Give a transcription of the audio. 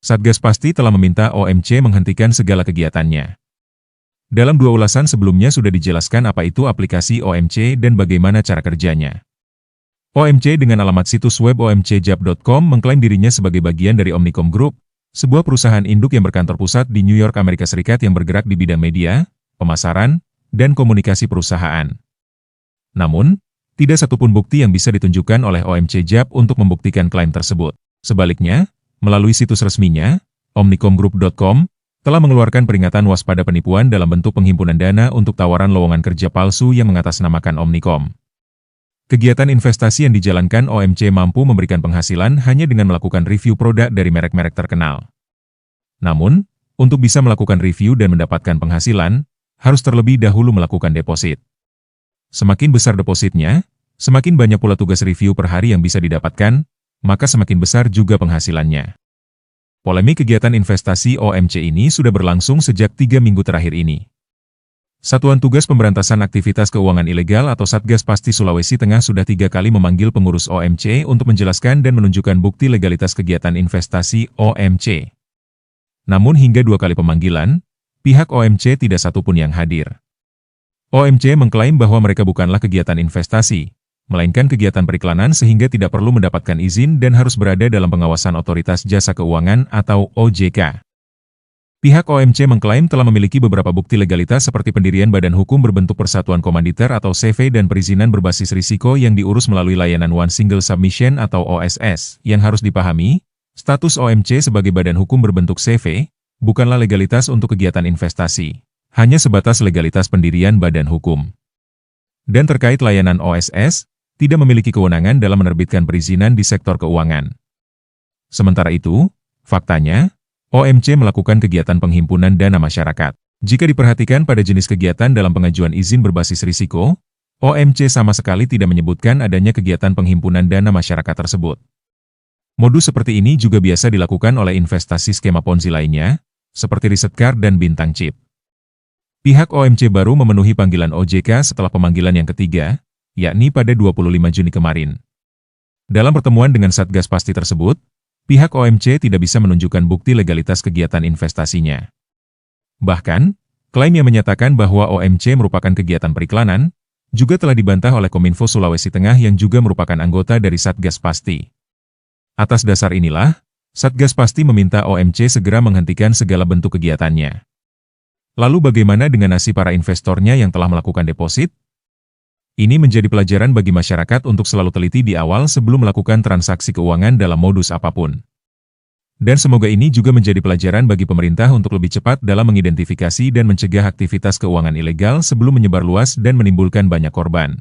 Satgas pasti telah meminta OMC menghentikan segala kegiatannya. Dalam 2 ulasan sebelumnya sudah dijelaskan apa itu aplikasi OMC dan bagaimana cara kerjanya. OMC dengan alamat situs web omcjap.com mengklaim dirinya sebagai bagian dari Omnicom Group, sebuah perusahaan induk yang berkantor pusat di New York, Amerika Serikat yang bergerak di bidang media, pemasaran, dan komunikasi perusahaan. Namun, tidak satupun bukti yang bisa ditunjukkan oleh OMC JAP untuk membuktikan klaim tersebut. Sebaliknya, melalui situs resminya, omnicomgroup.com, telah mengeluarkan peringatan waspada penipuan dalam bentuk penghimpunan dana untuk tawaran lowongan kerja palsu yang mengatasnamakan Omnicom. Kegiatan investasi yang dijalankan OMC mampu memberikan penghasilan hanya dengan melakukan review produk dari merek-merek terkenal. Namun, untuk bisa melakukan review dan mendapatkan penghasilan, harus terlebih dahulu melakukan deposit. Semakin besar depositnya, semakin banyak pula tugas review per hari yang bisa didapatkan, maka semakin besar juga penghasilannya. Polemik kegiatan investasi OMC ini sudah berlangsung sejak 3 minggu terakhir ini. Satuan Tugas Pemberantasan Aktivitas Keuangan Ilegal atau Satgas Pasti Sulawesi Tengah sudah 3 kali memanggil pengurus OMC untuk menjelaskan dan menunjukkan bukti legalitas kegiatan investasi OMC. Namun hingga 2 kali pemanggilan, pihak OMC tidak satupun yang hadir. OMC mengklaim bahwa mereka bukanlah kegiatan investasi, melainkan kegiatan periklanan sehingga tidak perlu mendapatkan izin dan harus berada dalam pengawasan Otoritas Jasa Keuangan atau OJK. Pihak OMC mengklaim telah memiliki beberapa bukti legalitas seperti pendirian badan hukum berbentuk persatuan komanditer atau CV dan perizinan berbasis risiko yang diurus melalui layanan One Single Submission atau OSS. Yang harus dipahami, status OMC sebagai badan hukum berbentuk CV bukanlah legalitas untuk kegiatan investasi, hanya sebatas legalitas pendirian badan hukum. Dan terkait layanan OSS, tidak memiliki kewenangan dalam menerbitkan perizinan di sektor keuangan. Sementara itu, faktanya, OMC melakukan kegiatan penghimpunan dana masyarakat. Jika diperhatikan pada jenis kegiatan dalam pengajuan izin berbasis risiko, OMC sama sekali tidak menyebutkan adanya kegiatan penghimpunan dana masyarakat tersebut. Modus seperti ini juga biasa dilakukan oleh investasi skema Ponzi lainnya, seperti Riset Card dan Bintang Chip. Pihak OMC baru memenuhi panggilan OJK setelah pemanggilan yang ketiga, yakni pada 25 Juni kemarin. Dalam pertemuan dengan Satgas Pasti tersebut, pihak OMC tidak bisa menunjukkan bukti legalitas kegiatan investasinya. Bahkan, klaim yang menyatakan bahwa OMC merupakan kegiatan periklanan, juga telah dibantah oleh Kominfo Sulawesi Tengah yang juga merupakan anggota dari Satgas Pasti. Atas dasar inilah, Satgas Pasti meminta OMC segera menghentikan segala bentuk kegiatannya. Lalu bagaimana dengan nasib para investornya yang telah melakukan deposit? Ini menjadi pelajaran bagi masyarakat untuk selalu teliti di awal sebelum melakukan transaksi keuangan dalam modus apapun. Dan semoga ini juga menjadi pelajaran bagi pemerintah untuk lebih cepat dalam mengidentifikasi dan mencegah aktivitas keuangan ilegal sebelum menyebar luas dan menimbulkan banyak korban.